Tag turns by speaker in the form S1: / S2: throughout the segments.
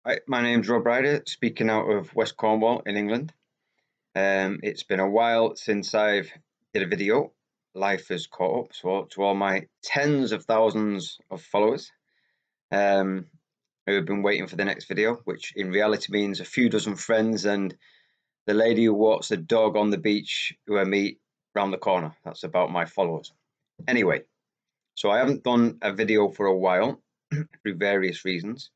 S1: Hi, my name's Rob Ryder, speaking out of West Cornwall in England. It's been a while since I've did a video. Life has caught up, so to all my tens of thousands of followers um, who have been waiting for the next video, which in reality means a few dozen friends and the lady who walks the dog on the beach who I meet round the corner. That's about my followers. Anyway, so I haven't done a video for a while through various reasons.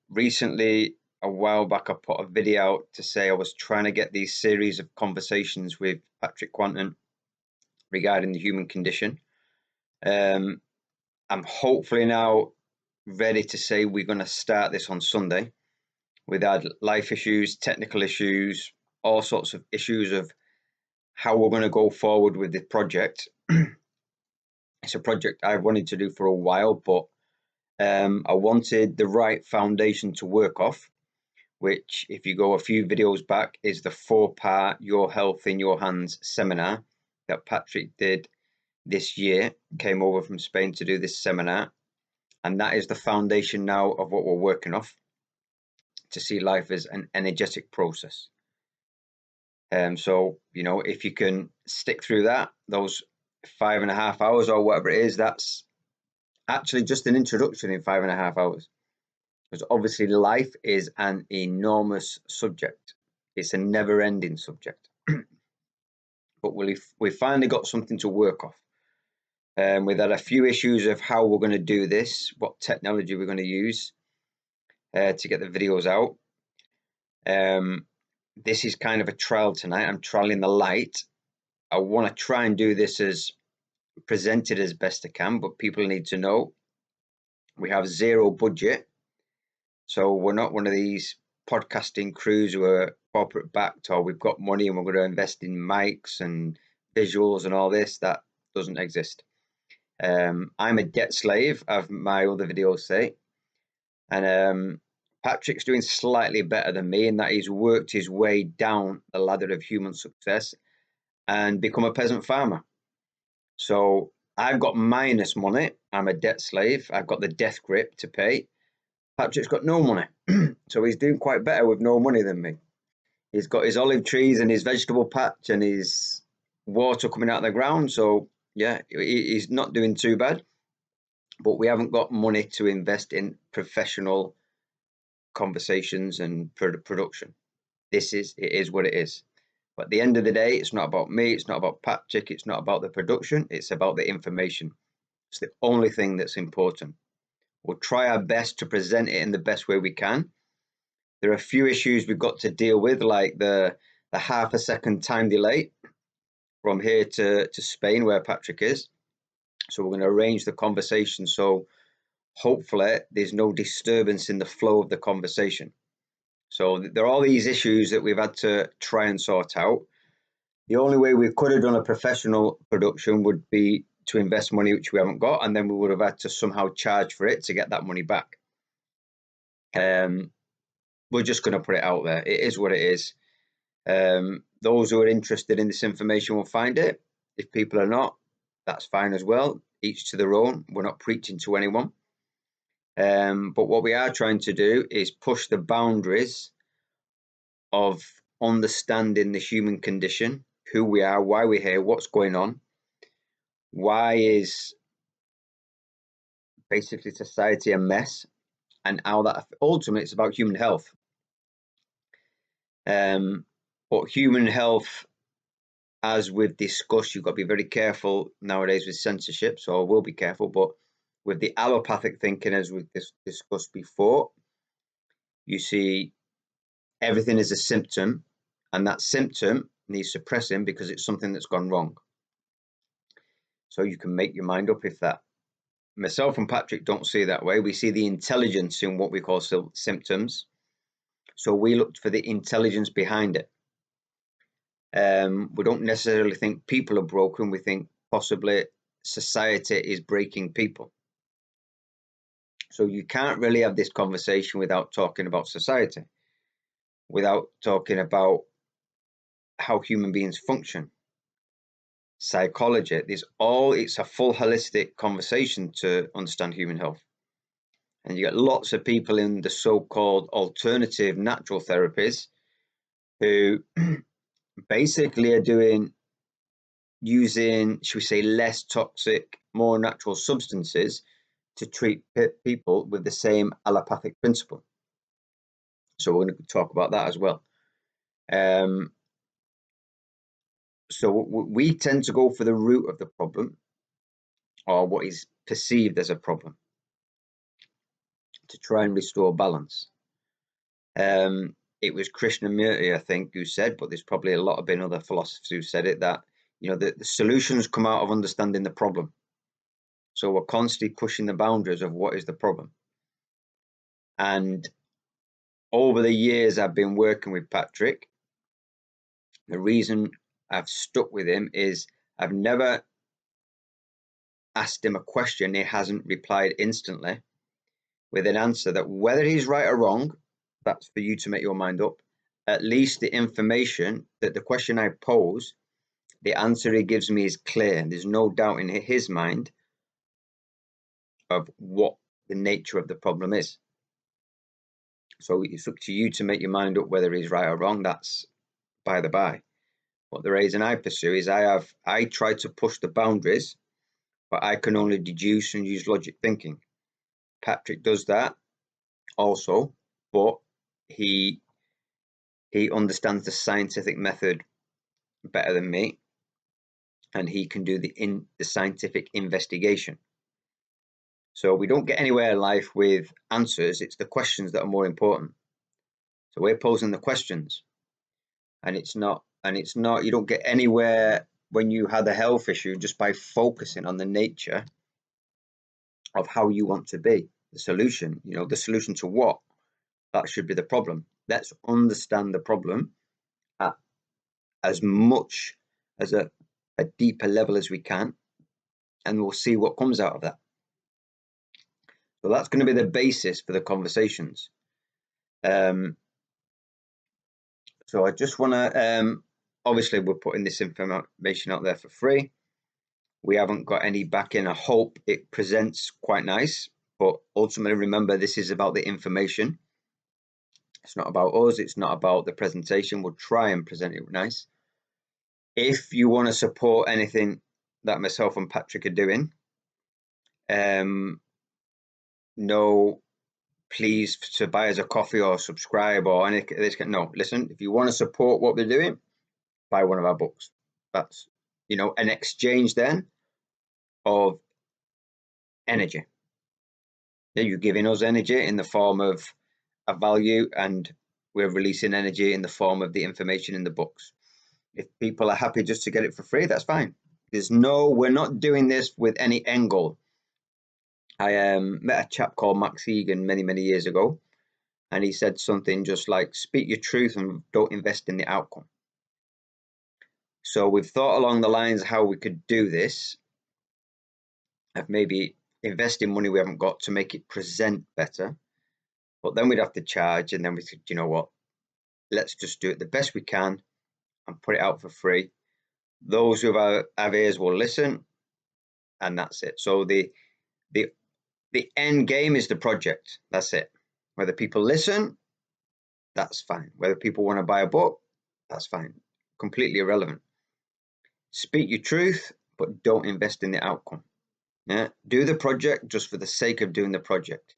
S1: Recently, a while back, I put a video out to say I was trying to get these series of conversations with Patrick Quanton regarding the human condition. Um, I'm hopefully now ready to say we're going to start this on Sunday. We've had life issues, technical issues, all sorts of issues of how we're going to go forward with the project. It's a project I've wanted to do for a while, but I wanted the right foundation to work off, which, if you go a few videos back, is the 4-part Your Health in Your Hands seminar that Patrick did this year. Came over from Spain to do this seminar, and that is the foundation now of what we're working off to see life as an energetic process. So, if you can stick through that, those 5.5 hours or whatever it is, that's actually just an introduction in 5.5 hours. Because obviously life is an enormous subject. It's a never-ending subject. But we've finally got something to work off. We've had a few issues of how we're going to do this, what technology we're going to use to get the videos out. This is kind of a trial tonight. I'm trialing the light. I want to try and do this as presented as best I can, but people need to know we have zero budget. So we're not one of these podcasting crews who are corporate backed or we've got money and we're going to invest in mics and visuals and all this. That doesn't exist. I'm a debt slave, as my other videos say. And Patrick's doing slightly better than me in that he's worked his way down the ladder of human success and become a peasant farmer. So I've got minus money. I'm a debt slave. I've got the death grip to pay. Patrick's got no money. So he's doing quite better with no money than me. He's got his olive trees and his vegetable patch and his water coming out of the ground. So yeah, he's not doing too bad. But we haven't got money to invest in professional conversations and production. It is what it is. But at the end of the day, it's not about me. It's not about Patrick. It's not about the production. It's about the information. It's the only thing that's important. We'll try our best to present it in the best way we can. There are a few issues we've got to deal with, like the half a second time delay from here to Spain, where Patrick is. So we're going to arrange the conversation so hopefully there's no disturbance in the flow of the conversation. So there are all these issues that we've had to try and sort out. The only way we could have done a professional production would be to invest money, which we haven't got, and then we would have had to somehow charge for it to get that money back. We're just going to put it out there. It is what it is. Those who are interested in this information will find it. If people are not, that's fine as well. Each to their own. We're not preaching to anyone. But what we are trying to do is push the boundaries of understanding the human condition, who we are, why we're here, what's going on, why is basically society a mess, and how that ultimately it's about human health. But human health, as we've discussed, you've got to be very careful nowadays with censorship, so I will be careful. But with the allopathic thinking, as we've discussed before, you see everything is a symptom, and that symptom needs suppressing because it's something that's gone wrong. So you can make your mind up if that. Myself and Patrick don't see it that way. We see the intelligence in what we call symptoms. So we looked for the intelligence behind it. We don't necessarily think people are broken. We think possibly society is breaking people. So you can't really have this conversation without talking about society, without talking about how human beings function, psychology. It's a full holistic conversation to understand human health. And you get lots of people in the so-called alternative natural therapies who basically are using, should we say, less toxic, more natural substances to treat people with the same allopathic principle. So we're going to talk about that as well. So we tend to go for the root of the problem, or what is perceived as a problem, to try and restore balance. It was Krishnamurti, I think, who said, but there's probably a lot of been other philosophers who said it, that the solutions come out of understanding the problem. So we're constantly pushing the boundaries of what is the problem. And over the years I've been working with Patrick, the reason I've stuck with him is I've never asked him a question he hasn't replied instantly with an answer that, whether he's right or wrong, that's for you to make your mind up. At least the information that the question I pose, the answer he gives me is clear, and there's no doubt in his mind of what the nature of the problem is. So it's up to you to make your mind up whether he's right or wrong. That's by the by. What the reason I pursue is I try to push the boundaries, but I can only deduce and use logic thinking. Patrick does that also, but he understands the scientific method better than me, and he can do the scientific investigation. So we don't get anywhere in life with answers. It's the questions that are more important. So we're posing the questions, and it's not you don't get anywhere when you have a health issue just by focusing on the nature of how you want to be. The solution, the solution to what? That should be the problem. Let's understand the problem at as much as a deeper level as we can, and we'll see what comes out of that. So that's going to be the basis for the conversations. So I just want to, obviously we're putting this information out there for free. We haven't got any backing. I hope it presents quite nice, but ultimately remember, this is about the information. It's not about us. It's not about the presentation. We'll try and present it nice. If you want to support anything that myself and Patrick are doing, no, please to buy us a coffee or subscribe or anything. No, listen, if you want to support what we're doing, buy one of our books. That's, an exchange then of energy. You're giving us energy in the form of a value, and we're releasing energy in the form of the information in the books. If people are happy just to get it for free, that's fine. We're not doing this with any end goal. I met a chap called Max Egan many, many years ago, and he said something just like, speak your truth and don't invest in the outcome. So we've thought along the lines how we could do this, of maybe investing money we haven't got to make it present better, but then we'd have to charge, and then we said, you know what, let's just do it the best we can and put it out for free. Those who have ears will listen, and that's it. So the end game is the project. That's it. Whether people listen, that's fine. Whether people want to buy a book, that's fine. Completely irrelevant. Speak your truth, but don't invest in the outcome. Yeah? Do the project just for the sake of doing the project,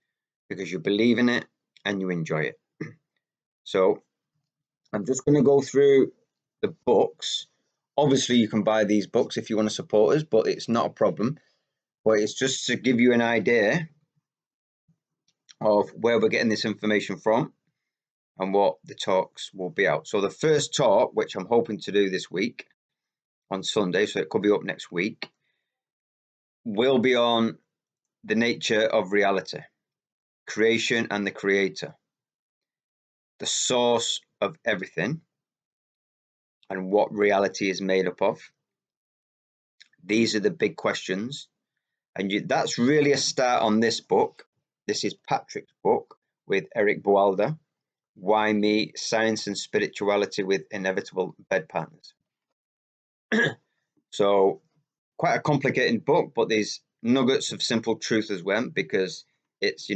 S1: because you believe in it and you enjoy it. So I'm just going to go through the books. Obviously, you can buy these books if you want to support us, but it's not a problem. But it's just to give you an idea of where we're getting this information from and what the talks will be out. So the first talk, which I'm hoping to do this week on Sunday, so it could be up next week, will be on the nature of reality, creation and the creator, the source of everything, and what reality is made up of. These are the big questions. And that's really a start on this book. This is Patrick's book with Eric Bualda, Why Me? Science and Spirituality with Inevitable Bed Partners. So quite a complicated book, but there's nuggets of simple truth as well, because it's,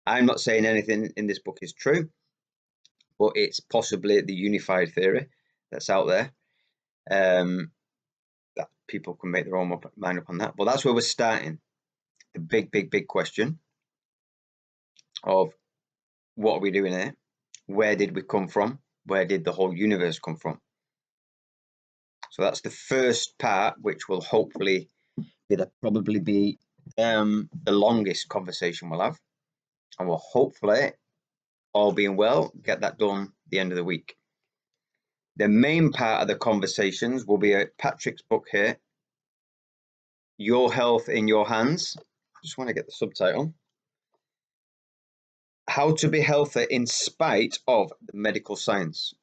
S1: I'm not saying anything in this book is true, but it's possibly the unified theory that's out there. That people can make their own mind up on that. But that's where we're starting. The big question of what are we doing here? Where did we come from? Where did the whole universe come from? So that's the first part, which will hopefully probably be the longest conversation we'll have. And we'll hopefully, all being well, get that done at the end of the week. The main part of the conversations will be Patrick's book here, Your Health in Your Hands. I just want to get the subtitle. How to be healthy in spite of the medical science.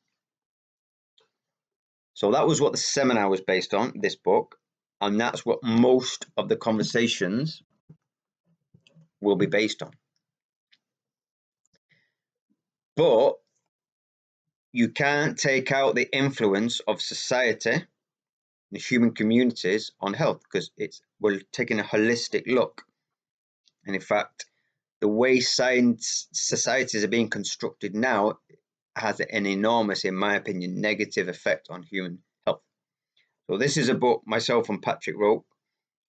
S1: So that was what the seminar was based on, this book, and that's what most of the conversations will be based on. But you can't take out the influence of society, the human communities on health, because we're taking a holistic look. And in fact, the way societies are being constructed now has an enormous, in my opinion, negative effect on human health. So this is a book myself and Patrick wrote,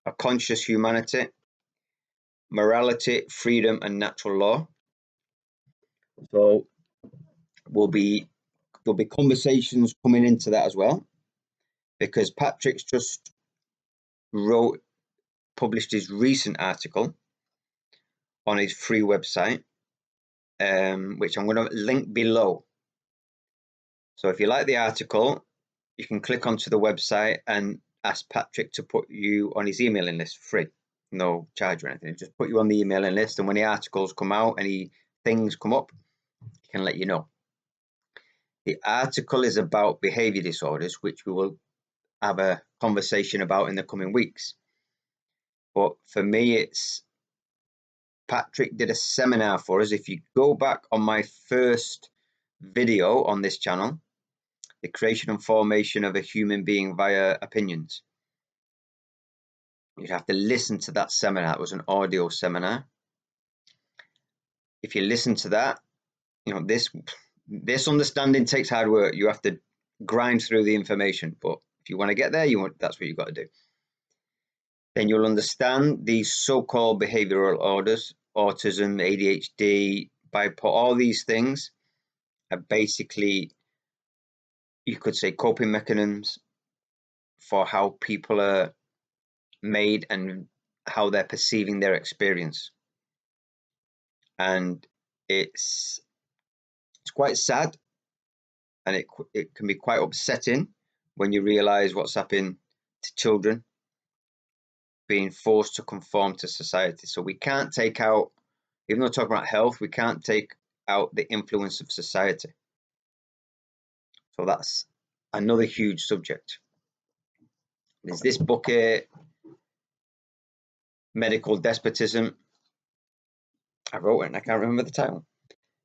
S1: A Conscious Humanity, Morality, Freedom and Natural Law. So there'll be conversations coming into that as well, because Patrick's just published his recent article on his free website, which I'm going to link below. So if you like the article, you can click onto the website and ask Patrick to put you on his emailing list for free. No charge or anything. Just put you on the emailing list, and when the articles come out, any things come up, he can let you know. The article is about behavior disorders, which we will have a conversation about in the coming weeks. But for me, Patrick did a seminar for us. If you go back on my first video on this channel, the creation and formation of a human being via opinions, you'd have to listen to that seminar. It was an audio seminar. If you listen to that, this understanding takes hard work. You have to grind through the information, but if you want to get there, that's what you've got to do. Then you'll understand these so-called behavioral orders, autism, ADHD, bipolar, all these things are basically, you could say, coping mechanisms for how people are made and how they're perceiving their experience. And it's quite sad, and it can be quite upsetting when you realize what's happening to children being forced to conform to society. So we can't take out, even though we're talking about health, we can't take out the influence of society. So that's another huge subject. There's this book here, Medical Despotism. I wrote it and I can't remember the title.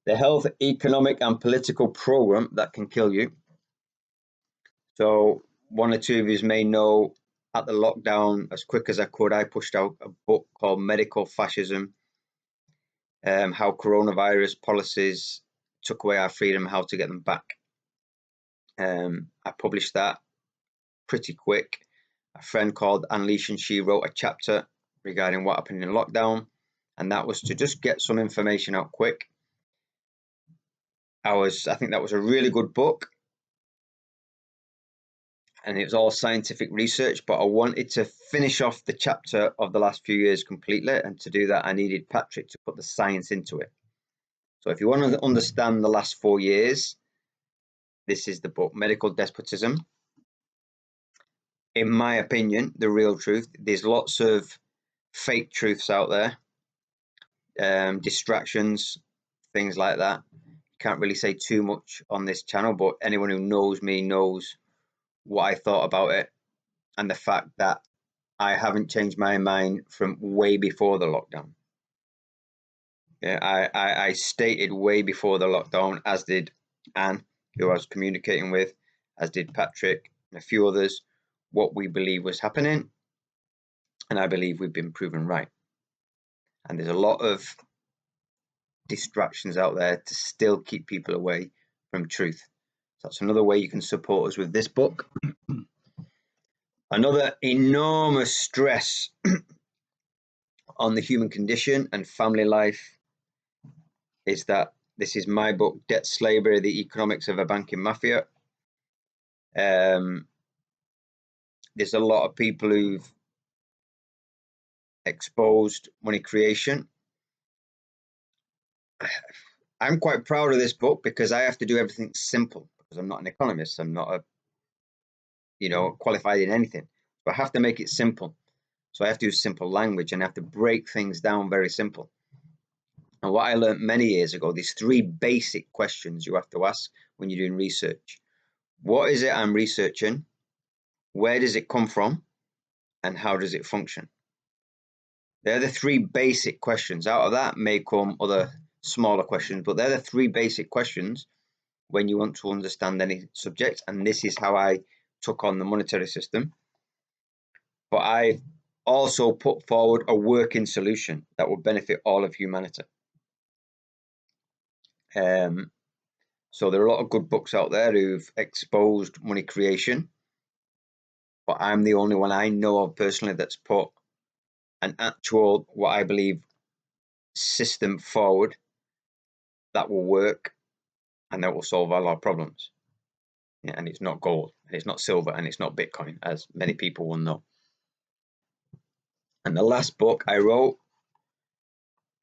S1: The Health, Economic and Political Program That Can Kill You. So one or two of you may know, at the lockdown, as quick as I could, I pushed out a book called Medical Fascism, how coronavirus policies took away our freedom, how to get them back. I published that pretty quick. A friend called Anneliese, and she wrote a chapter regarding what happened in lockdown, and that was to just get some information out quick. I think that was a really good book, and it was all scientific research, but I wanted to finish off the chapter of the last few years completely, and to do that I needed Patrick to put the science into it. So if you want to understand the last 4 years, this is the book, Medical Despotism. In my opinion, the real truth. There's lots of fake truths out there, distractions, things like that. Can't really say too much on this channel, but anyone who knows me knows what I thought about it, and the fact that I haven't changed my mind from way before the lockdown. Yeah, I stated way before the lockdown, as did Anne, who I was communicating with, as did Patrick and a few others, what we believe was happening, and I believe we've been proven right. And there's a lot of distractions out there to still keep people away from truth. So that's another way you can support us with this book. Another enormous stress on the human condition and family life is that this is my book, Debt Slavery, The Economics of a Banking Mafia. There's a lot of people who've exposed money creation. I'm quite proud of this book because I have to do everything simple because I'm not an economist. I'm not qualified in anything. But I have to make it simple. So I have to use simple language and I have to break things down very simple. And what I learned many years ago, these 3 basic questions you have to ask when you're doing research. What is it I'm researching? Where does it come from? And how does it function? They're the 3 basic questions. Out of that may come other smaller questions, but they're the 3 basic questions when you want to understand any subject. And this is how I took on the monetary system. But I also put forward a working solution that will benefit all of humanity. So there are a lot of good books out there who've exposed money creation, but I'm the only one I know of personally that's put an actual, what I believe, system forward that will work and that will solve all our problems. Yeah, and it's not gold, and it's not silver, and it's not Bitcoin, as many people will know. And the last book I wrote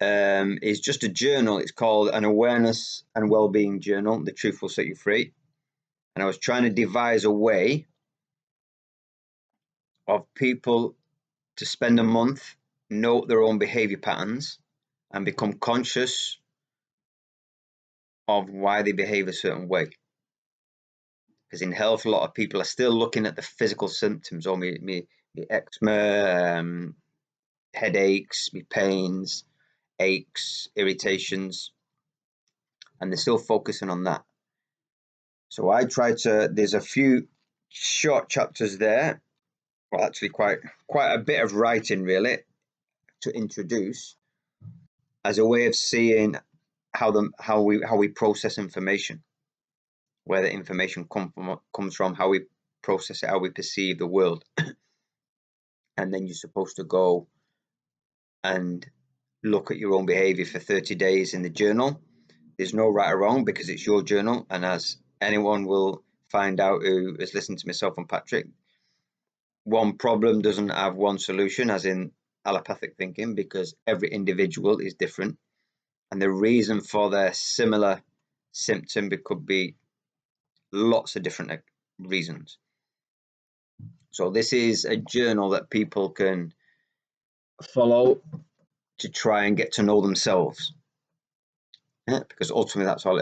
S1: is just a journal. It's called An Awareness and Wellbeing Journal, The Truth Will Set You Free. And I was trying to devise a way of people to spend a month, note their own behavior patterns, and become conscious of why they behave a certain way. Because in health, a lot of people are still looking at the physical symptoms, or me eczema, headaches, me pains, aches, irritations, and they're still focusing on that. So I try to, there's a few short chapters there, well actually quite a bit of writing really, to introduce as a way of seeing how we process information, where the information comes from, how we process it, how we perceive the world. And then you're supposed to go and look at your own behavior for 30 days in the journal. There's no right or wrong because it's your journal, and as anyone will find out who has listened to myself and Patrick, one problem doesn't have one solution, as in allopathic thinking, because every individual is different, and the reason for their similar symptom could be lots of different reasons. So this is a journal that people can follow to try and get to know themselves. Yeah, because ultimately that's all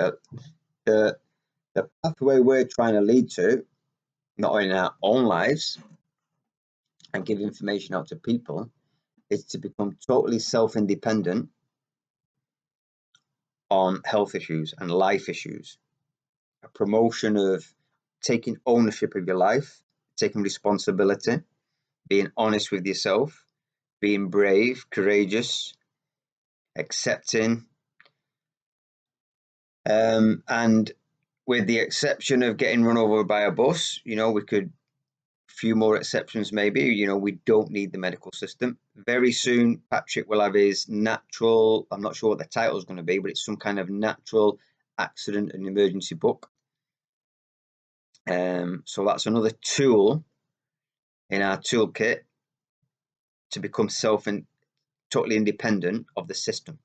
S1: the pathway we're trying to lead to, not only in our own lives and give information out to people, is to become totally self-independent on health issues and life issues. A promotion of taking ownership of your life, taking responsibility, being honest with yourself, being brave, courageous, accepting, and with the exception of getting run over by a bus, we could, few more exceptions maybe, we don't need the medical system. Very soon Patrick will have his natural, I'm not sure what the title is going to be, but it's some kind of natural accident and emergency book. So that's another tool in our toolkit to become totally independent of the system,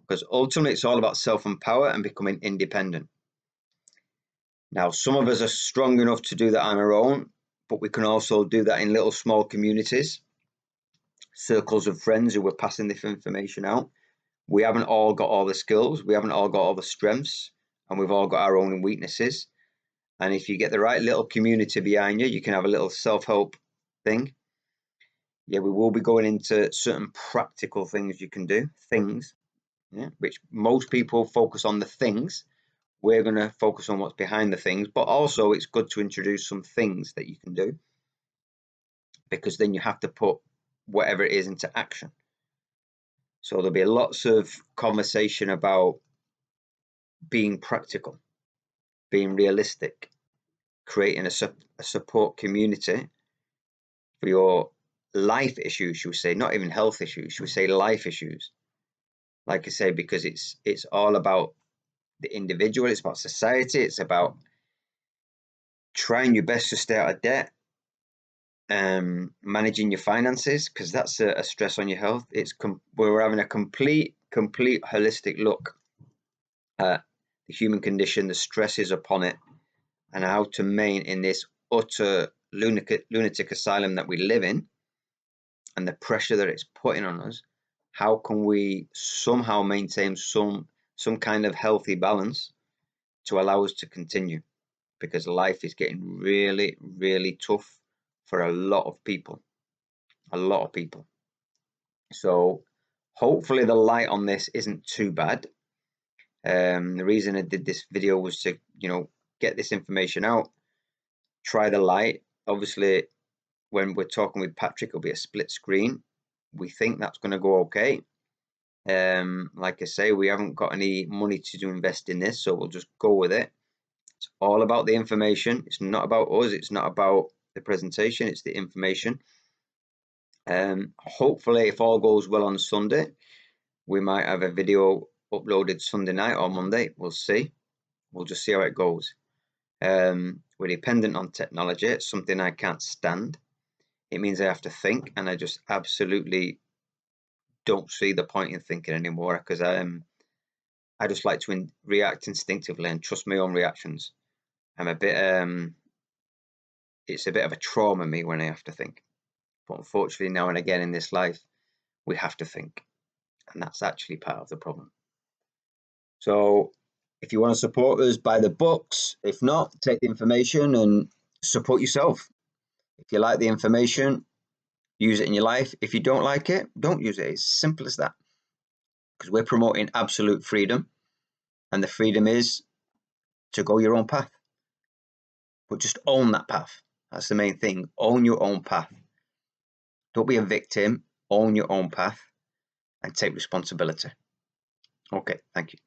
S1: because ultimately it's all about self-empower and becoming independent. Now, some of us are strong enough to do that on our own, but we can also do that in little small communities, circles of friends who are passing this information out. We haven't all got all the skills, we haven't all got all the strengths, and we've all got our own weaknesses. And if you get the right little community behind you, you can have a little self-help thing. Yeah, we will be going into certain practical things you can do, which most people focus on the things. We're going to focus on what's behind the things, but also it's good to introduce some things that you can do, because then you have to put whatever it is into action. So there'll be lots of conversation about being practical, being realistic, creating a support community for your life issues, should we say, not even health issues, should we say life issues. Like I say, because it's all about the individual, it's about society, it's about trying your best to stay out of debt, managing your finances, because that's a stress on your health. We're having a complete holistic look at the human condition, the stresses upon it, and how to maintain in this utter lunatic asylum that we live in, and the pressure that it's putting on us. How can we somehow maintain some kind of healthy balance to allow us to continue? Because life is getting really, really tough for a lot of people. So hopefully the light on this isn't too bad. The reason I did this video was to, get this information out, try the light. Obviously, when we're talking with Patrick, it'll be a split screen. We think that's going to go okay. Like I say, we haven't got any money to invest in this, so we'll just go with it. It's all about the information. It's not about us. It's not about the presentation. It's the information. Hopefully, if all goes well on Sunday, we might have a video uploaded Sunday night or Monday. We'll see. We'll just see how it goes. We're dependent on technology. It's something I can't stand. It means I have to think, and I just absolutely don't see the point in thinking anymore, because I just like to react instinctively and trust my own reactions. I'm a bit it's a bit of a trauma me when I have to think, but unfortunately now and again in this life we have to think, and that's actually part of the problem. So if you want to support us, buy the books. If not, take the information and support yourself. If you like the information, use it in your life. If you don't like it, don't use it. It's simple as that, because we're promoting absolute freedom, and the freedom is to go your own path, but just own that path. That's the main thing. Own your own path. Don't be a victim. Own your own path and take responsibility. Okay, thank you.